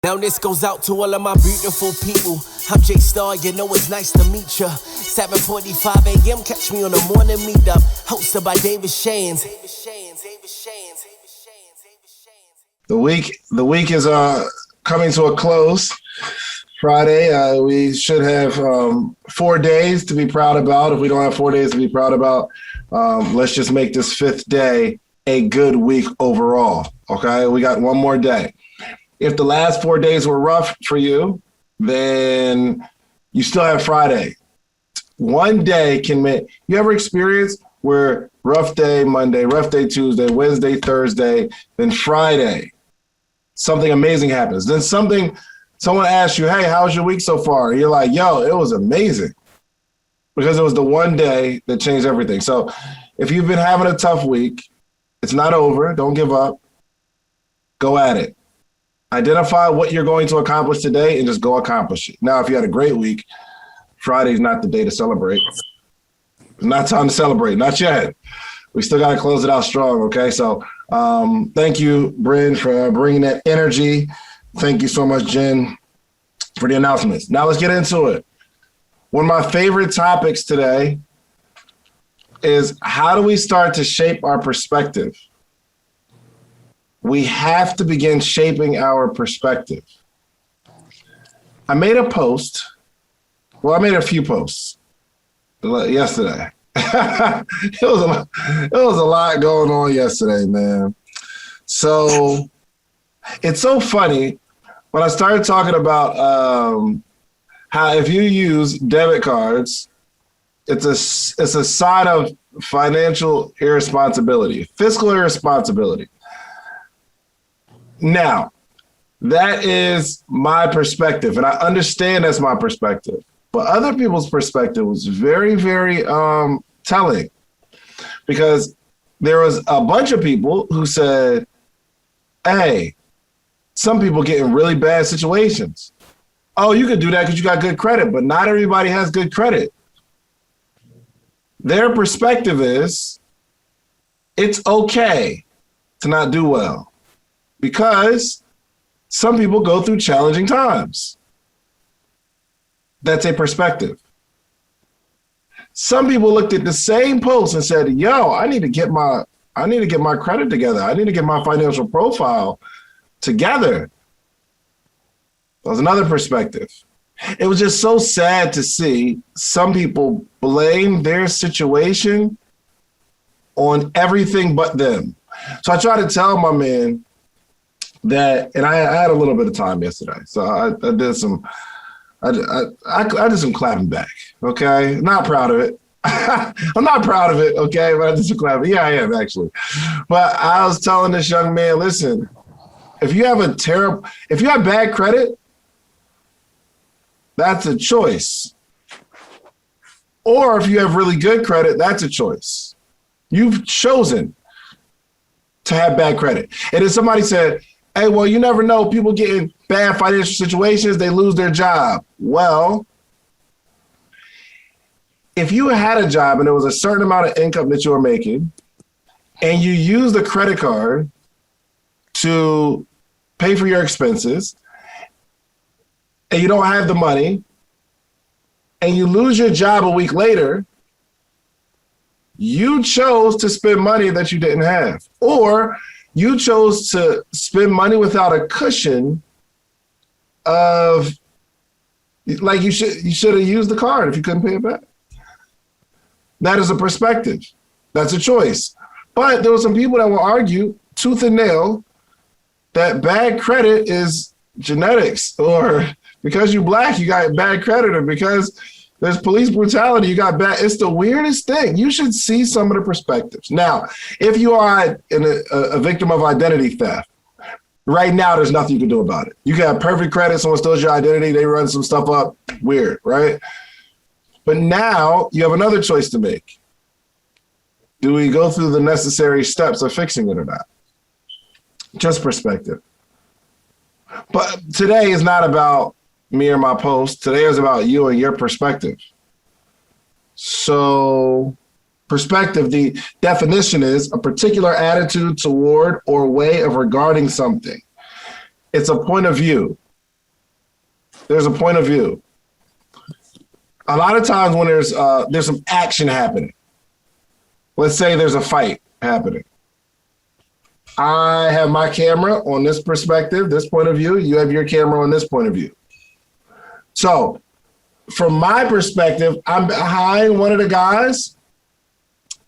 Now this goes out to all of my beautiful people. I'm J-Star, you know it's nice to meet ya. 7:45 a.m., catch me on the morning Meetup, hosted by Shands. The week is coming to a close. Friday, we should have 4 days to be proud about. If we don't have 4 days to be proud about, let's just make this fifth day a good week overall. Okay, we got one more day. If the last 4 days were rough for you, then you still have Friday. One day can make, you ever experienced where rough day Monday, rough day Tuesday, Wednesday, Thursday, then Friday, something amazing happens. Then someone asks you, hey, how's your week so far? And you're like, yo, it was amazing. Because it was the one day that changed everything. So if you've been having a tough week, it's not over. Don't give up. Go at it. Identify what you're going to accomplish today and just go accomplish it. Now, if you had a great week, Friday's not the day to celebrate. It's not time to celebrate, not yet. We still got to close it out strong, okay? So thank you, Bryn, for bringing that energy. Thank you so much, Jen, for the announcements. Now let's get into it. One of my favorite topics today is how do we start to shape our perspective? We have to begin shaping our perspective. I made a post. Well, I made a few posts yesterday. It was a lot going on yesterday, man. So it's so funny when I started talking about how if you use debit cards, it's a sign of financial irresponsibility, fiscal irresponsibility. Now, that is my perspective, and I understand that's my perspective. But other people's perspective was very, very telling, because there was a bunch of people who said, hey, some people get in really bad situations. Oh, you could do that because you got good credit, but not everybody has good credit. Their perspective is it's okay to not do well, because some people go through challenging times. That's a perspective. Some people looked at the same post and said, yo, I need to get my credit together. I need to get my financial profile together. That was another perspective. It was just so sad to see some people blame their situation on everything but them. So I tried to tell my man that, and I had a little bit of time yesterday, so I did some clapping back. Okay, not proud of it. I'm not proud of it. Okay, but I did some clapping. Yeah, I am actually. But I was telling this young man, listen, if you have bad credit, that's a choice. Or if you have really good credit, that's a choice. You've chosen to have bad credit. And if somebody said, hey, well, you never know, people get in bad financial situations, they lose their job. Well, if you had a job and there was a certain amount of income that you were making, and you use the credit card to pay for your expenses, and you don't have the money, and you lose your job a week later, you chose to spend money that you didn't have. Or you chose to spend money without a cushion of, like, you should have used the card if you couldn't pay it back. That is a perspective. That's a choice. But there were some people that will argue tooth and nail that bad credit is genetics, or because you're Black, you got bad credit, or because there's police brutality, you got bad. It's the weirdest thing. You should see some of the perspectives. Now, if you are a victim of identity theft, right now there's nothing you can do about it. You can have perfect credit, someone steals your identity, they run some stuff up, weird, right? But now you have another choice to make. Do we go through the necessary steps of fixing it or not? Just perspective. But today is not about me or my post. Today is about you and your perspective. So perspective, the definition is a particular attitude toward or way of regarding something. It's a point of view. there's a point of view. A lot of times when there's some action happening, let's say there's a fight happening. I have my camera on this perspective, this point of view. You have your camera on this point of view. So from my perspective, I'm behind one of the guys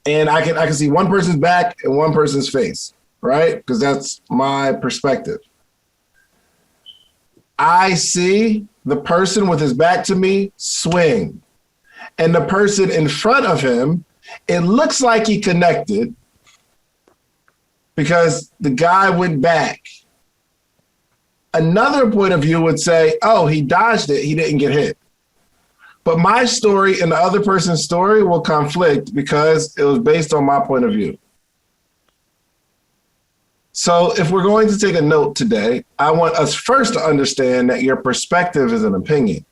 and I can see one person's back and one person's face, right? Because that's my perspective. I see the person with his back to me swing. And the person in front of him, it looks like he connected because the guy went back. Another point of view would say, oh, he dodged it, he didn't get hit. But my story and the other person's story will conflict because it was based on my point of view. So if we're going to take a note today, I want us first to understand that your perspective is an opinion.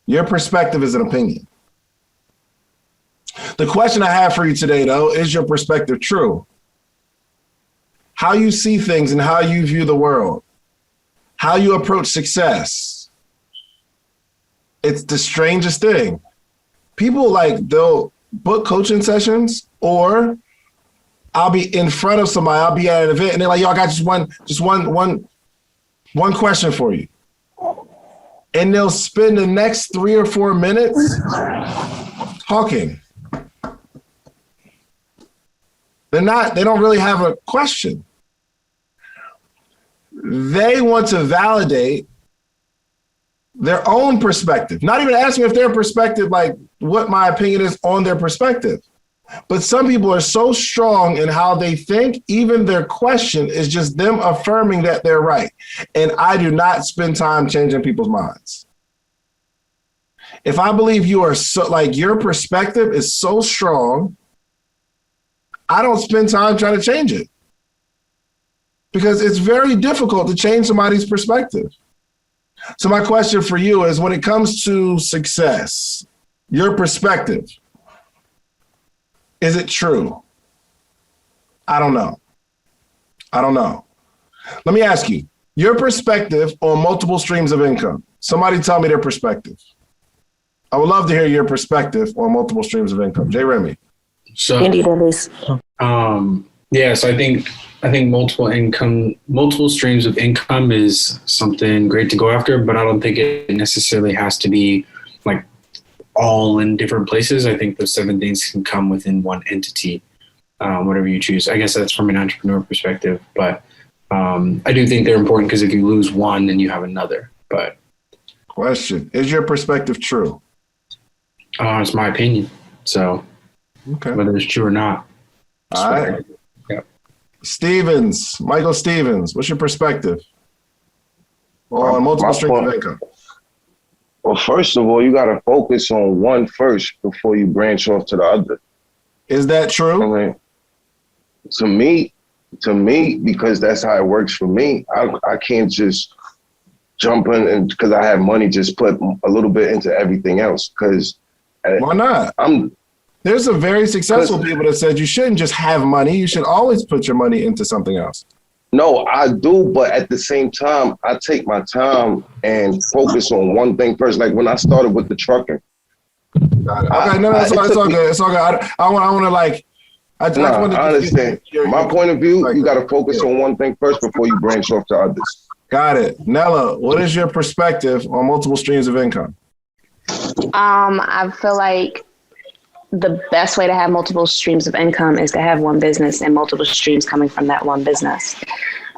Your perspective is an opinion. The question I have for you today, though, is your perspective true? How you see things and how you view the world, how you approach success. It's the strangest thing. People they'll book coaching sessions, or I'll be in front of somebody, I'll be at an event and they're like, yo, I got just one question for you. And they'll spend the next 3 or 4 minutes talking. They don't really have a question. They want to validate their own perspective, not even asking if their perspective, like what my opinion is on their perspective. But some people are so strong in how they think, even their question is just them affirming that they're right. And I do not spend time changing people's minds. If I believe you are your perspective is so strong, I don't spend time trying to change it. Because it's very difficult to change somebody's perspective. So my question for you is, when it comes to success, your perspective, is it true? I don't know. Let me ask you, your perspective on multiple streams of income. Somebody tell me their perspective. I would love to hear your perspective on multiple streams of income. Jay Remy. So, so I think multiple streams of income is something great to go after, but I don't think it necessarily has to be like all in different places. I think those 7 things can come within one entity, whatever you choose. I guess that's from an entrepreneur perspective, but I do think they're important because if you lose one, then you have another. But question, is your perspective true? It's my opinion. So whether it's true or not. All right. Michael Stevens, what's your perspective on multiple streams of income? Well, first of all, you got to focus on one first before you branch off to the other. Is that true? I mean, to me, because that's how it works for me. I can't just jump in and because I have money, just put a little bit into everything else. Because why not? There's some very successful people that said you shouldn't just have money. You should always put your money into something else. No, I do. But at the same time, I take my time and focus on one thing first. Like when I started with the trucking. Got it. Okay, it's all good. It's all good. I understand. My point of view, you got to focus on one thing first before you branch off to others. Got it. Nella, what is your perspective on multiple streams of income? I feel like the best way to have multiple streams of income is to have one business and multiple streams coming from that one business.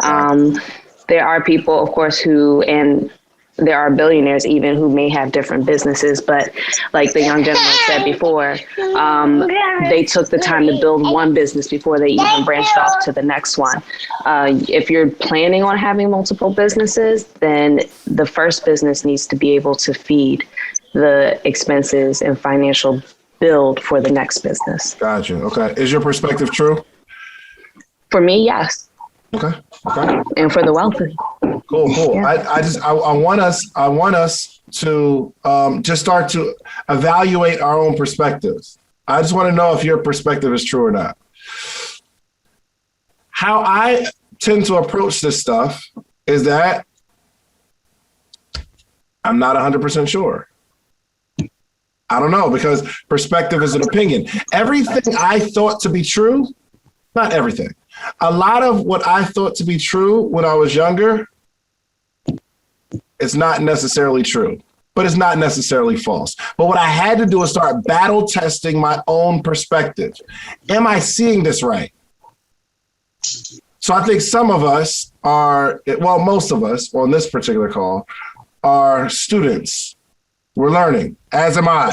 There are people, of course, and there are billionaires even who may have different businesses, but like the young gentleman said before, they took the time to build one business before they even branched off to the next one. If you're planning on having multiple businesses, then the first business needs to be able to feed the expenses and financial build for the next business. Gotcha. Okay. Is your perspective true? For me, yes. Okay. And for the wealthy. Cool. Yeah. I want us to just start to evaluate our own perspectives. I just want to know if your perspective is true or not. How I tend to approach this stuff is that I'm not 100% sure. I don't know, because perspective is an opinion. Everything I thought to be true, not everything. A lot of what I thought to be true when I was younger, it's not necessarily true, but it's not necessarily false. But what I had to do is start battle testing my own perspective. Am I seeing this right? So I think some of us are, well, most of us on this particular call are students. We're learning, as am I.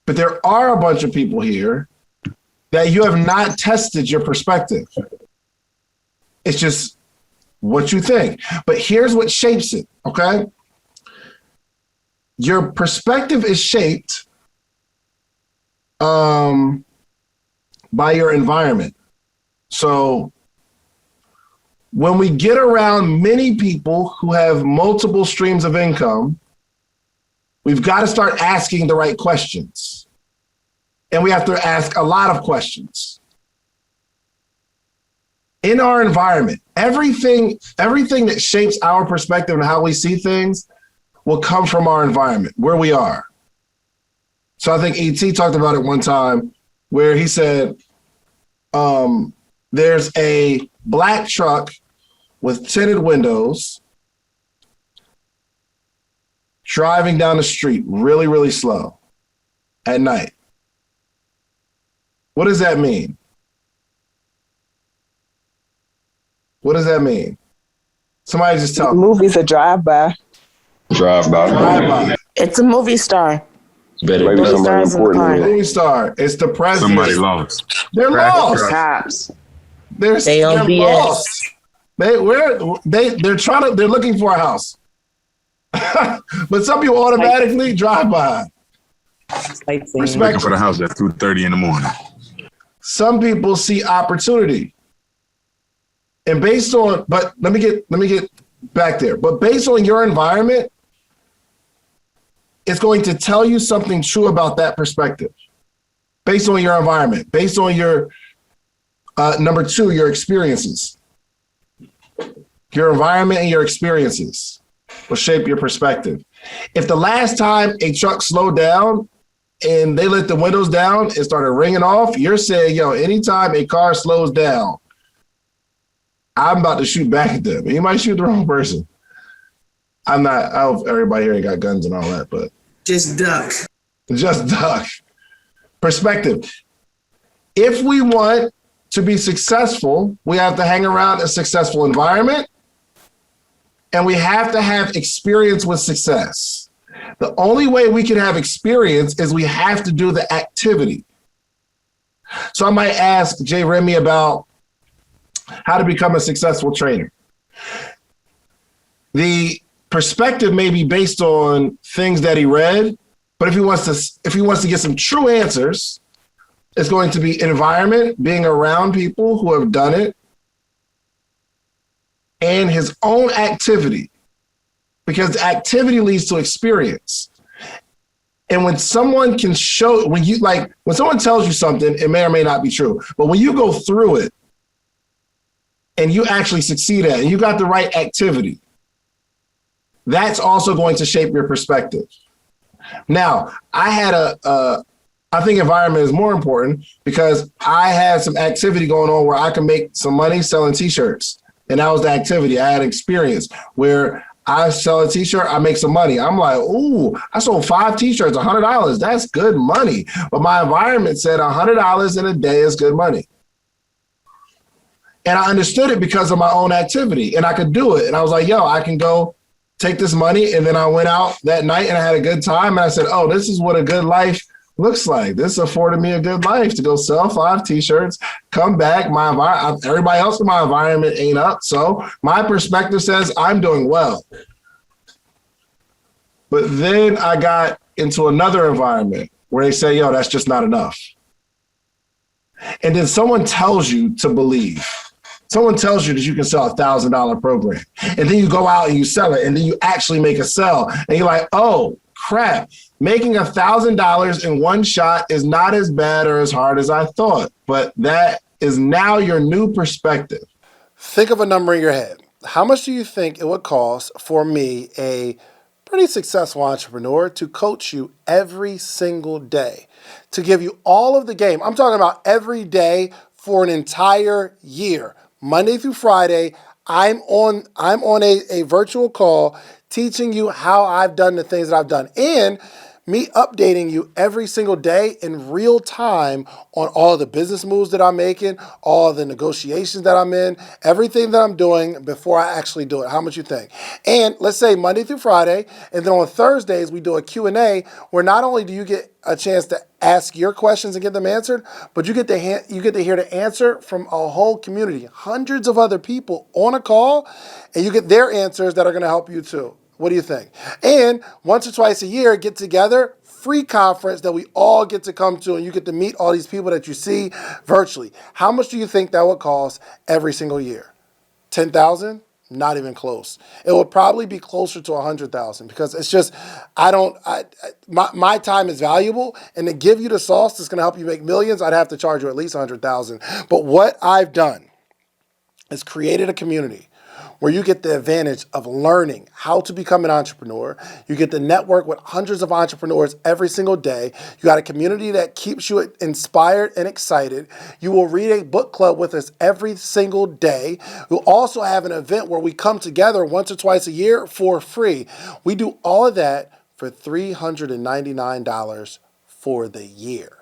But there are a bunch of people here that you have not tested your perspective. It's just what you think. But here's what shapes it, okay? Your perspective is shaped by your environment. So when we get around many people who have multiple streams of income, we've got to start asking the right questions. And we have to ask a lot of questions. In our environment, everything that shapes our perspective and how we see things will come from our environment, where we are. So I think E.T. talked about it one time where he said, there's a black truck with tinted windows driving down the street really, really slow at night. What does that mean? What does that mean? Somebody just tell me. Movie's a drive-by. Drive-by. It's a movie star. Maybe Movie somebody stars in the important. car. Movie star. It's the president. Somebody lost. They're lost. Cops. They on BS. lost. They're looking for a house. But some people automatically drive by. Looking for the house at 2:30 in the morning. Some people see opportunity. And but let me get back there. But based on your environment, it's going to tell you something true about that perspective. Based on your environment, based on your number two, your experiences. Your environment and your experiences will shape your perspective. If the last time a truck slowed down and they let the windows down and started ringing off, you're saying, yo, anytime a car slows down, I'm about to shoot back at them. And you might shoot the wrong person. I'm not, I hope everybody here ain't got guns and all that, but. Just duck. Just duck. Perspective. If we want to be successful, we have to hang around a successful environment, and we have to have experience with success. The only way we can have experience is we have to do the activity. So I might ask Jay Remy about how to become a successful trainer. The perspective may be based on things that he read, but if he wants to get some true answers, it's going to be environment, being around people who have done it, and his own activity, because activity leads to experience. And when someone can show, when someone tells you something, it may or may not be true, but when you go through it and you actually succeed at it, and you got the right activity, that's also going to shape your perspective. Now, I think environment is more important because I had some activity going on where I can make some money selling t-shirts. And that was the activity. I had experience where I sell a t-shirt, I make some money. I'm like, ooh, I sold 5 t-shirts, $100. That's good money. But my environment said $100 in a day is good money. And I understood it because of my own activity, and I could do it. And I was like, yo, I can go take this money. And then I went out that night and I had a good time. And I said, oh, this is what a good life looks like. This afforded me a good life to go sell 5 t-shirts, come back. Everybody else in my environment ain't up. So my perspective says I'm doing well. But then I got into another environment where they say, yo, that's just not enough. And then someone tells you to believe. Someone tells you that you can sell $1,000 program. And then you go out and you sell it. And then you actually make a sell. And you're like, oh, crap. Making $1,000 in one shot is not as bad or as hard as I thought. But that is now your new perspective. Think of a number in your head. How much do you think it would cost for me, a pretty successful entrepreneur to coach you every single day, to give you all of the game. I'm talking about every day for an entire year, Monday through Friday. I'm on a virtual call teaching you how I've done the things that I've done, and me updating you every single day in real time on all the business moves that I'm making, all the negotiations that I'm in, everything that I'm doing before I actually do it. How much you think? And let's say Monday through Friday, and then on Thursdays we do a Q&A where not only do you get a chance to ask your questions and get them answered, but you get to hear the answer from a whole community, hundreds of other people on a call, and you get their answers that are going to help you too. What do you think? And once or twice a year, get together, free conference that we all get to come to, and you get to meet all these people that you see virtually. How much do you think that would cost every single year? 10,000? Not even close. It would probably be closer to 100,000 because it's just, my time is valuable, and to give you the sauce that's going to help you make millions, I'd have to charge you at least 100,000. But what I've done is created a community where you get the advantage of learning how to become an entrepreneur. You get to network with hundreds of entrepreneurs every single day. You got a community that keeps you inspired and excited. You will read a book club with us every single day. We'll also have an event where we come together once or twice a year for free. We do all of that for $399 for the year.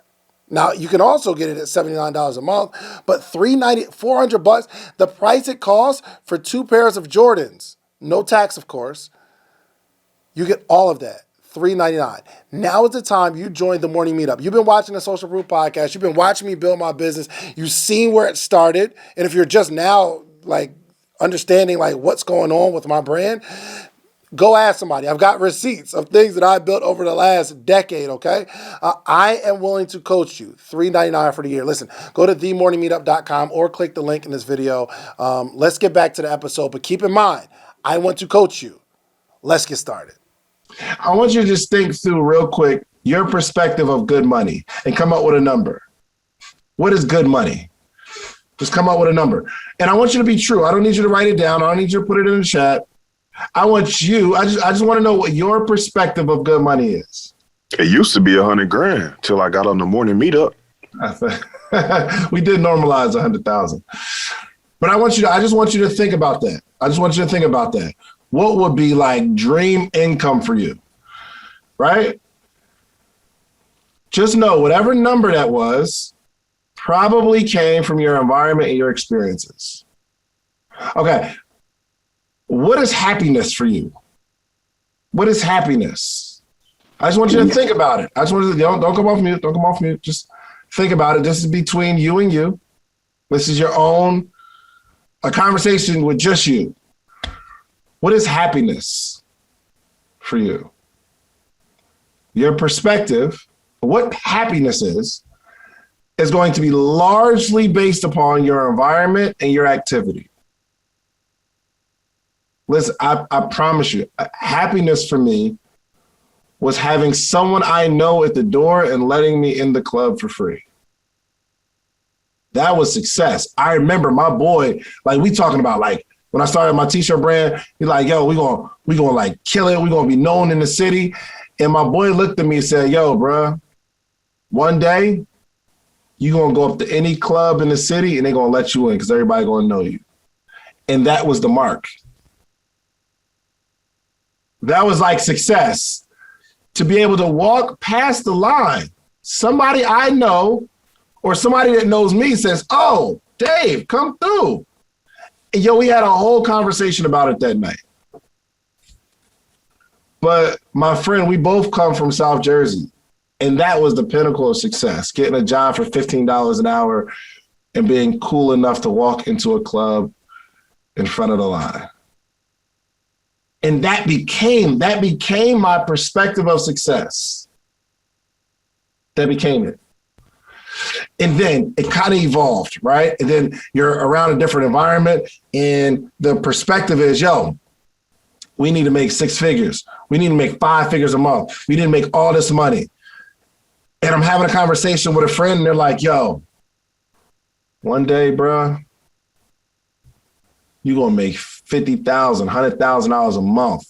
Now, you can also get it at $79 a month, but $400, the price it costs for 2 pairs of Jordans, no tax, of course. You get all of that, $399. Now is the time you join the Morning Meetup. You've been watching the Social Proof Podcast. You've been watching me build my business. You've seen where it started. And if you're just now understanding what's going on with my brand, go ask somebody. I've got receipts of things that I built over the last decade, okay? I am willing to coach you. $399 for the year. Listen, go to themorningmeetup.com or click the link in this video. Let's get back to the episode, but keep in mind, I want to coach you. Let's get started. I want you to just think through real quick your perspective of good money and come up with a number. What is good money? Just come up with a number. And I want you to be true. I don't need you to write it down. I don't need you to put it in the chat. I just want to know what your perspective of good money is. It used to be $100,000 till I got on the Morning Meetup. We did normalize 100,000, but I just want you to think about that. What would be dream income for you, right? Just know whatever number that was probably came from your environment and your experiences. Okay. What is happiness for you? What is happiness? I just want you to think about it. I just want you to don't come off mute. Don't come off mute. Just think about it. This is between you and you. This is a conversation with just you. What is happiness for you? Your perspective, what happiness is going to be largely based upon your environment and your activity. Listen, I promise you, happiness for me was having someone I know at the door and letting me in the club for free. That was success. I remember my boy, we talking about when I started my t-shirt brand, he's like, yo, we gonna kill it. We gonna be known in the city. And my boy looked at me and said, yo, bro, one day you gonna go up to any club in the city and they gonna let you in because everybody gonna know you. And that was the mark. That was success. To be able to walk past the line, somebody I know or somebody that knows me says, oh, Dave, come through. And we had a whole conversation about it that night. But my friend, we both come from South Jersey. And that was the pinnacle of success, getting a job for $15 an hour and being cool enough to walk into a club in front of the line. And that became my perspective of success. That became it. And then it kind of evolved, right? And then you're around a different environment and the perspective is, we need to make 6 figures. We need to make 5 figures a month. We need to make all this money. And I'm having a conversation with a friend and they're like, yo, one day, bro, you're going to make $50,000, $100,000 a month.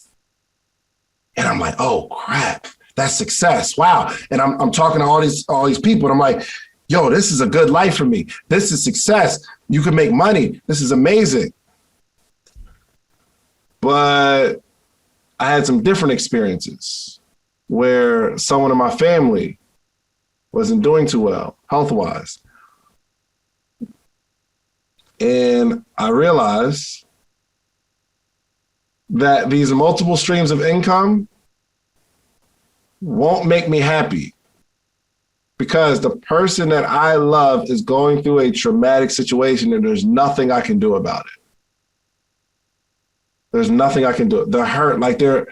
And I'm like, oh crap, that's success. Wow. And I'm talking to all these people, and I'm like, yo, this is a good life for me. This is success. You can make money. This is amazing. But I had some different experiences where someone in my family wasn't doing too well, health-wise. And I realized that these multiple streams of income won't make me happy because the person that I love is going through a traumatic situation and there's nothing I can do about it. There's nothing I can do. The hurt, like the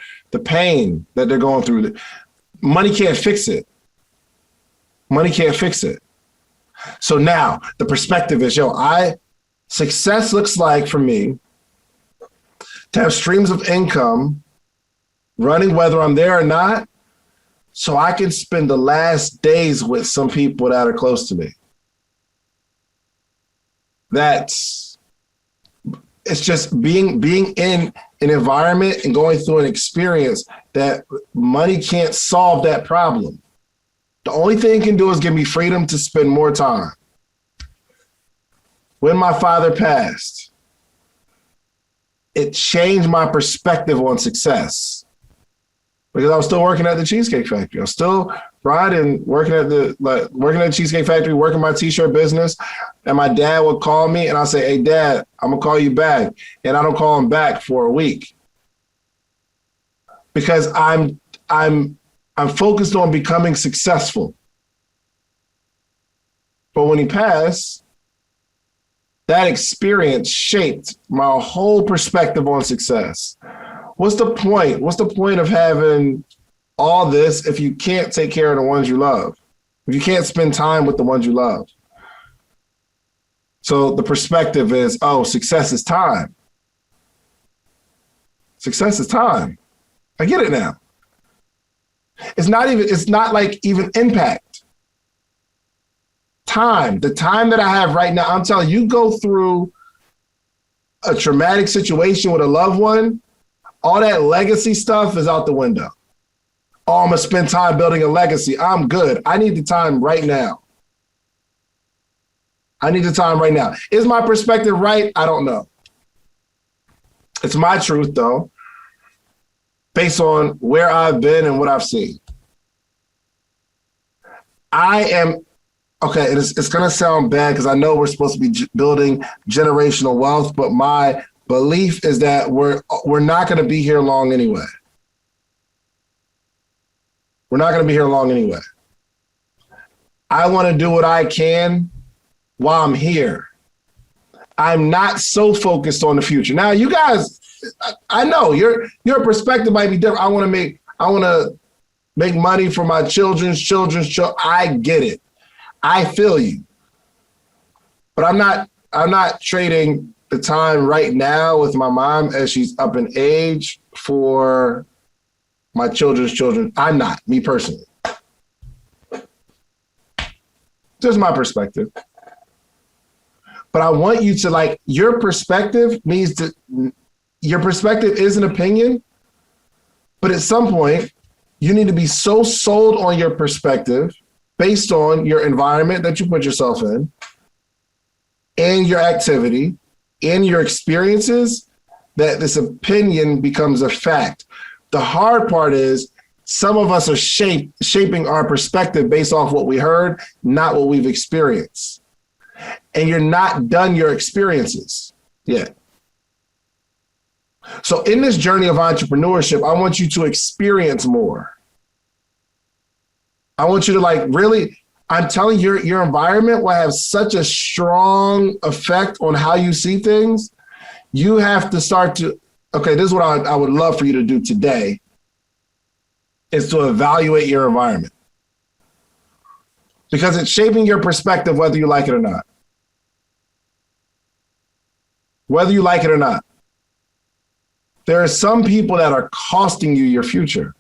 pain that they're going through, money can't fix it. Money can't fix it. So now the perspective is, success looks like for me to have streams of income running whether I'm there or not, so I can spend the last days with some people that are close to me. It's just being in an environment and going through an experience that money can't solve that problem. The only thing it can do is give me freedom to spend more time. When my father passed, it changed my perspective on success because I was still working at the Cheesecake Factory. I was still riding, working at the Cheesecake Factory, working my t-shirt business. And my dad would call me and I'd say, hey, Dad, I'm going to call you back. And I don't call him back for a week because I'm focused on becoming successful. But when he passed, that experience shaped my whole perspective on success. What's the point? What's the point of having all this if you can't take care of the ones you love? If you can't spend time with the ones you love? So the perspective is, success is time. Success is time. I get it now. It's not like even impact. Time, the time that I have right now, I'm telling you, go through a traumatic situation with a loved one, all that legacy stuff is out the window. Oh, I'm gonna spend time building a legacy. I'm good. I need the time right now. Is my perspective right? I don't know. It's my truth though, based on where I've been and what I've seen. It's going to sound bad because I know we're supposed to be building generational wealth, but my belief is that we're not going to be here long anyway. We're not going to be here long anyway. I want to do what I can while I'm here. I'm not so focused on the future. Now, you guys, I know your perspective might be different. I want to make money for my children's children. I get it. I feel you. But I'm not trading the time right now with my mom as she's up in age for my children's children. I'm not, me personally. Just my perspective. But I want you to your perspective is an opinion, but at some point you need to be so sold on your perspective based on your environment that you put yourself in and your activity and your experiences that this opinion becomes a fact. The hard part is some of us are shaping our perspective based off what we heard, not what we've experienced. And you're not done your experiences yet. So in this journey of entrepreneurship, I want you to experience more. I want you to really, I'm telling you, your environment will have such a strong effect on how you see things. You have to start to, this is what I would love for you to do today, is to evaluate your environment. Because it's shaping your perspective whether you like it or not. Whether you like it or not. There are some people that are costing you your future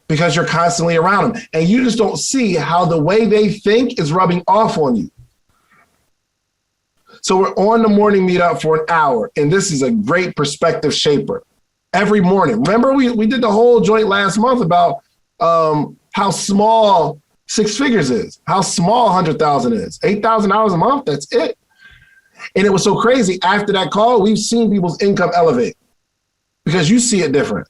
because you're constantly around them. And you just don't see how the way they think is rubbing off on you. So we're on the morning meetup for an hour, and this is a great perspective shaper. every morning. Remember, we did the whole joint last month about how small 6 figures is, how small 100,000 is. $8,000 a month, that's it. And it was so crazy. After that call, we've seen people's income elevate because you see it different.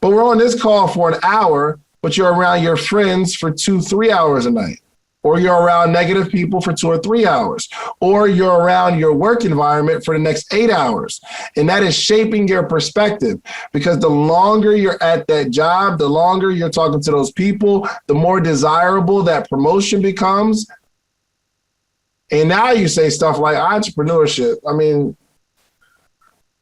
But we're on this call for an hour, but you're around your friends for 2-3 hours a night. Or you're around negative people for 2 or 3 hours, or you're around your work environment for the next 8 hours. And that is shaping your perspective, because the longer you're at that job, the longer you're talking to those people, the more desirable that promotion becomes. And now you say stuff like entrepreneurship. I mean,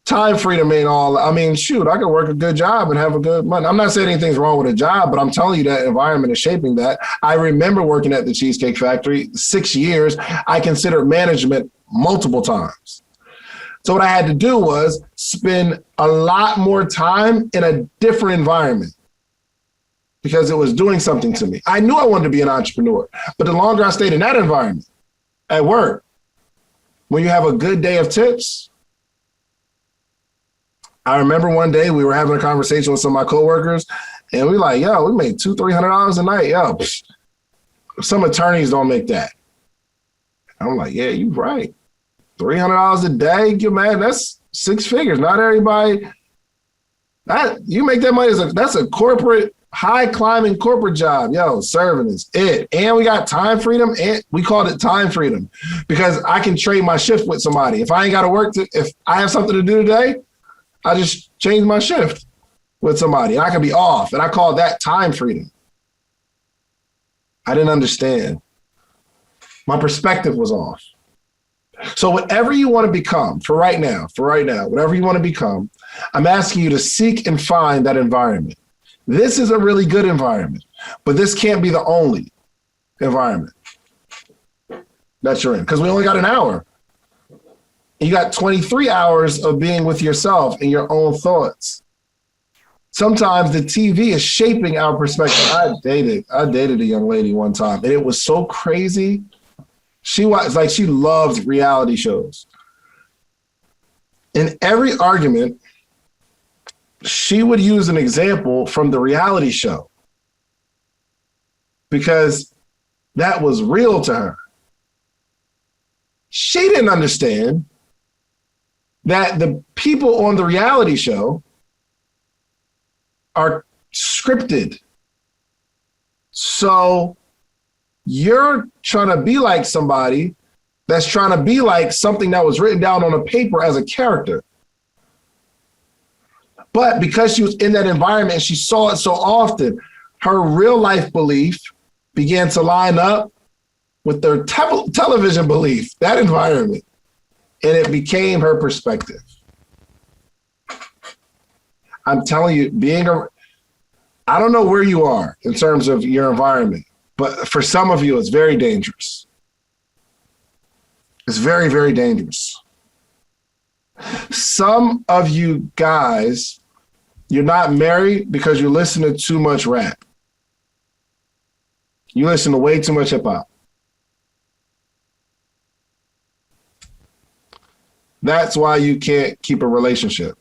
time freedom ain't all. I mean, shoot, I could work a good job and have a good money. I'm not saying anything's wrong with a job, but I'm telling you that environment is shaping that. I remember working at the Cheesecake Factory 6 years. I considered management multiple times. So what I had to do was spend a lot more time in a different environment because it was doing something to me. I knew I wanted to be an entrepreneur, but the longer I stayed in that environment at work, when you have a good day of tips, I remember one day we were having a conversation with some of my coworkers, and we like, yo, we make $200-300 a night. Yo, some attorneys don't make that. I'm like, yeah, you're right. $300 a day, man, that's 6 figures. Not everybody. You make that money. That's a corporate, high climbing corporate job. Yo, serving is it. And we got time freedom. And we called it time freedom because I can trade my shift with somebody. If I ain't got to work, if I have something to do today, I just changed my shift with somebody. I could be off, and I call that time freedom. I didn't understand. My perspective was off. So whatever you want to become for right now, whatever you want to become, I'm asking you to seek and find that environment. This is a really good environment, but this can't be the only environment that you're in because we only got an hour. You got 23 hours of being with yourself and your own thoughts. Sometimes the TV is shaping our perspective. I dated a young lady one time, and it was so crazy. She loved reality shows. In every argument, she would use an example from the reality show because that was real to her. She didn't understand that the people on the reality show are scripted. So you're trying to be like somebody that's trying to be like something that was written down on a paper as a character. But because she was in that environment and she saw it so often, her real life belief began to line up with their television belief, that environment. And it became her perspective. I'm telling you, I don't know where you are in terms of your environment, but for some of you, it's very dangerous. It's very, very dangerous. Some of you guys, you're not married because you listen to too much rap. You listen to way too much hip hop. That's why you can't keep a relationship,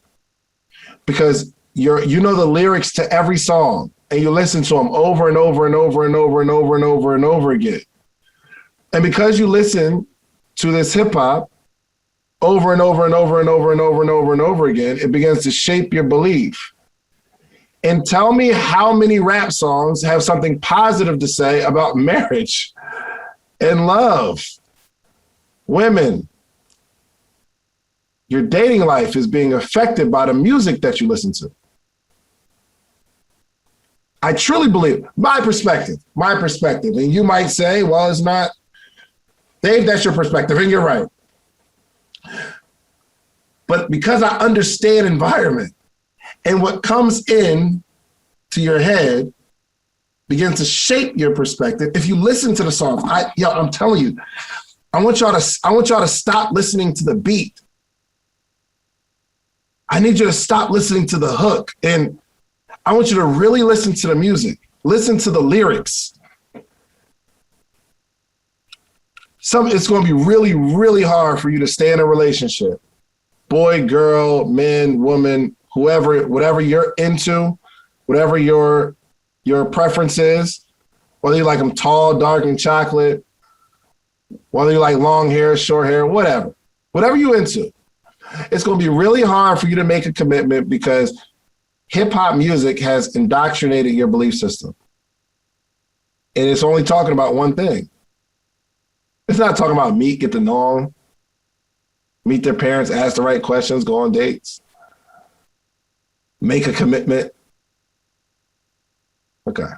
because you know the lyrics to every song and you listen to them over and over and over and over and over and over and over again. And because you listen to this hip hop over and over and over and over and over and over and over again, it begins to shape your belief. And tell me how many rap songs have something positive to say about marriage and love, women. Your dating life is being affected by the music that you listen to. I truly believe, my perspective. And you might say, well, it's not. Dave, that's your perspective, and you're right. But because I understand environment and what comes in to your head begins to shape your perspective. If you listen to the songs, I'm telling you, I want y'all to stop listening to the beat. I need you to stop listening to the hook. And I want you to really listen to the music. Listen to the lyrics. It's going to be really, really hard for you to stay in a relationship. Boy, girl, man, woman, whatever you're into, whatever your preference is, whether you like them tall, dark, and chocolate, whether you like long hair, short hair, whatever you're into. It's going to be really hard for you to make a commitment because hip hop music has indoctrinated your belief system. And it's only talking about one thing. It's not talking about meet, get to know them, meet their parents, ask the right questions, go on dates, make a commitment. Okay.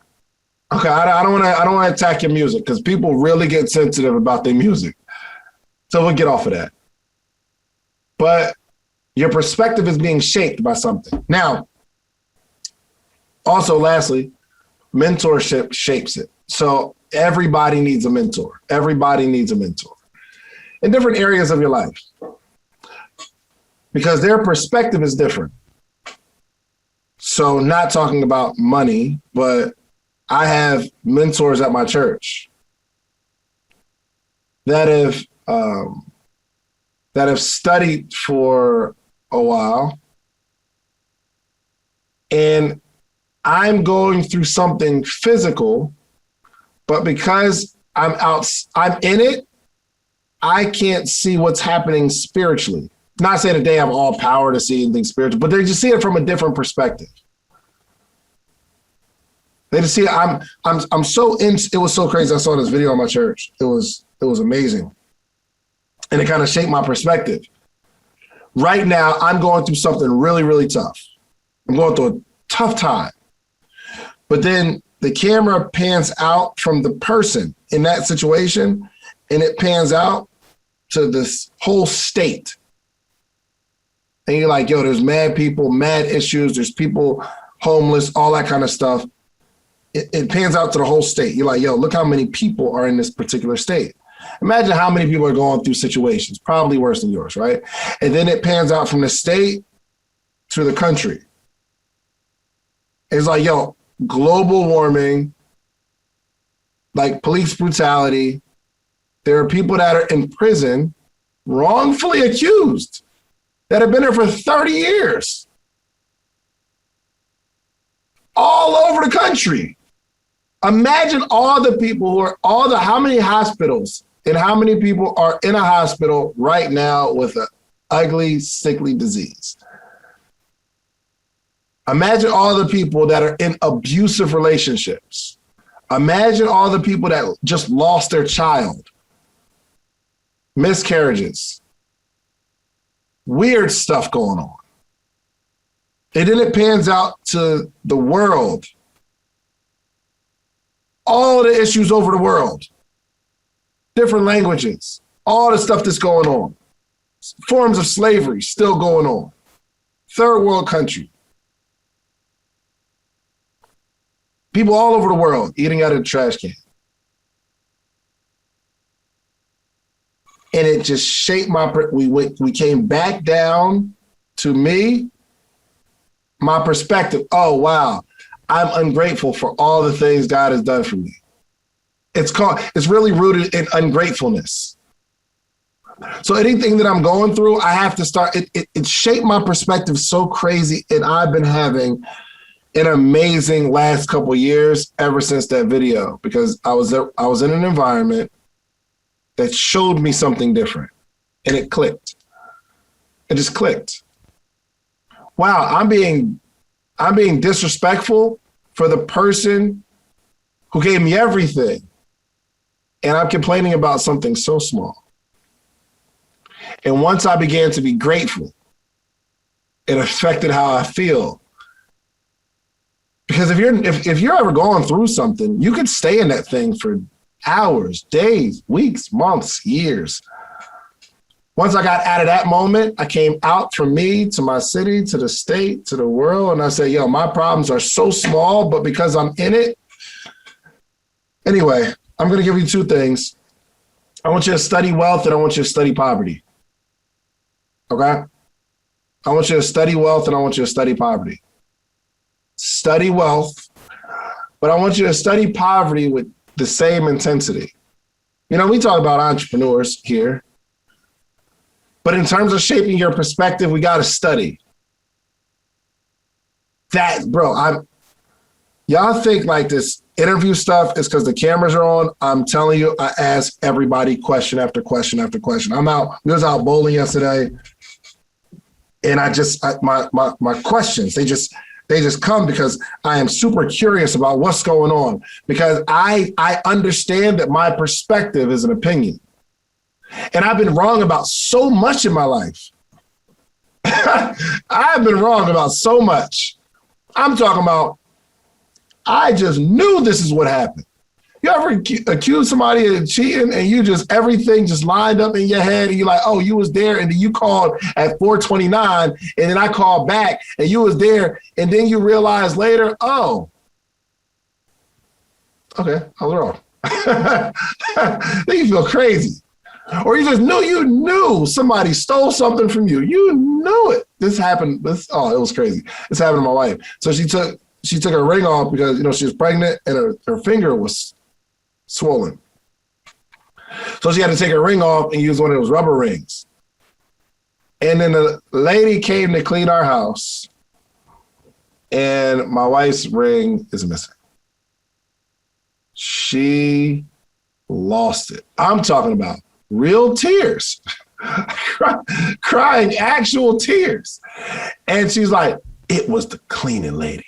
I don't want to attack your music because people really get sensitive about their music. So we'll get off of that. But your perspective is being shaped by something. Now, also, lastly, mentorship shapes it. So everybody needs a mentor. Everybody needs a mentor in different areas of your life because their perspective is different. So not talking about money, but I have mentors at my church that have studied for a while, and I'm going through something physical, but because I'm in it, I can't see what's happening spiritually. Not saying that they have all power to see anything spiritual, but they just see it from a different perspective. They just see it. I'm so in. It was so crazy. I saw this video on my church. It was amazing. And it kind of shaped my perspective. Right now, I'm going through something really, really tough. I'm going through a tough time. But then the camera pans out from the person in that situation, and it pans out to this whole state. And you're like, yo, there's mad people, mad issues. There's people homeless, all that kind of stuff. It pans out to the whole state. You're like, yo, look how many people are in this particular state. Imagine how many people are going through situations, probably worse than yours, right? And then it pans out from the state to the country. It's like, yo, global warming, like police brutality. There are people that are in prison, wrongfully accused, that have been there for 30 years. All over the country. Imagine all the people who are, how many hospitals and how many people are in a hospital right now with an ugly, sickly disease. Imagine all the people that are in abusive relationships. Imagine all the people that just lost their child. Miscarriages. Weird stuff going on. And then it pans out to the world. All the issues over the world. Different languages. All the stuff that's going on. Forms of slavery still going on. Third world country. People all over the world eating out of the trash can. And it just shaped we came back down to me, my perspective. Oh, wow. I'm ungrateful for all the things God has done for me. It's really rooted in ungratefulness. So anything that I'm going through, I have to start, it shaped my perspective so crazy. And I've been having an amazing last couple of years ever since that video, because I was in an environment that showed me something different, and it clicked. It just clicked. Wow, I'm being disrespectful for the person who gave me everything, and I'm complaining about something so small. And once I began to be grateful, it affected how I feel. Because if you're ever going through something, you could stay in that thing for hours, days, weeks, months, years. Once I got out of that moment, I came out from me to my city, to the state, to the world, and I said, yo, my problems are so small, but because I'm in it. Anyway, I'm going to give you two things. I want you to study wealth, and I want you to study poverty. Okay? I want you to study wealth, and I want you to study poverty. Study wealth, but I want you to study poverty with the same intensity. You know, we talk about entrepreneurs here, but in terms of shaping your perspective, we got to study. Y'all think like this interview stuff is because the cameras are on. I'm telling you, I ask everybody question after question after question. We was out bowling yesterday, and my questions, they just come because I am super curious about what's going on, because I understand that my perspective is an opinion. And I've been wrong about so much in my life. I've been wrong about so much. I'm talking about, I just knew this is what happened. You ever accuse somebody of cheating and everything just lined up in your head and you're like, oh, you was there, and then you called at 4:29 and then I called back and you was there, and then you realize later, oh, okay, I was wrong. Then you feel crazy. Or you knew somebody stole something from you. You knew it. This happened. It was crazy. This happened to my wife. So she took her ring off because, she was pregnant and her finger was swollen. So she had to take her ring off and use one of those rubber rings. And then the lady came to clean our house, and my wife's ring is missing. She lost it. I'm talking about real tears, crying actual tears. And she's like, it was the cleaning lady.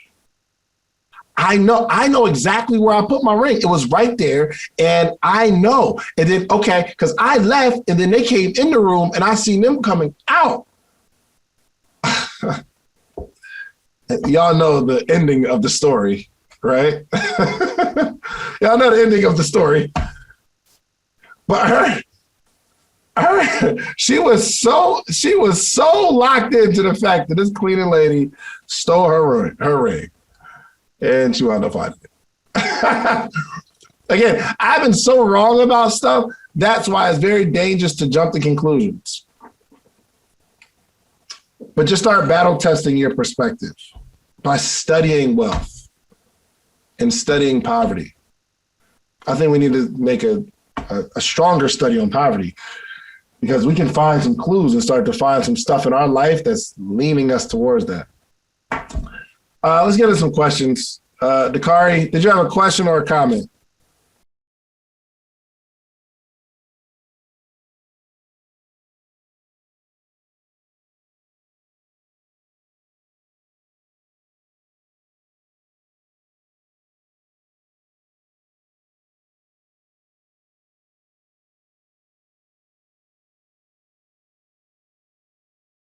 I know exactly where I put my ring. It was right there, and I know. And then, okay, because I left, and then they came in the room, and I seen them coming out. Y'all know the ending of the story, right? Y'all know the ending of the story. But she was so locked into the fact that this cleaning lady stole her ring. And she wound up finding it. Again, I've been so wrong about stuff. That's why it's very dangerous to jump to conclusions. But just start battle testing your perspective by studying wealth and studying poverty. I think we need to make a stronger study on poverty, because we can find some clues and start to find some stuff in our life that's leaning us towards that. Let's get into some questions. Dakari, did you have a question or a comment?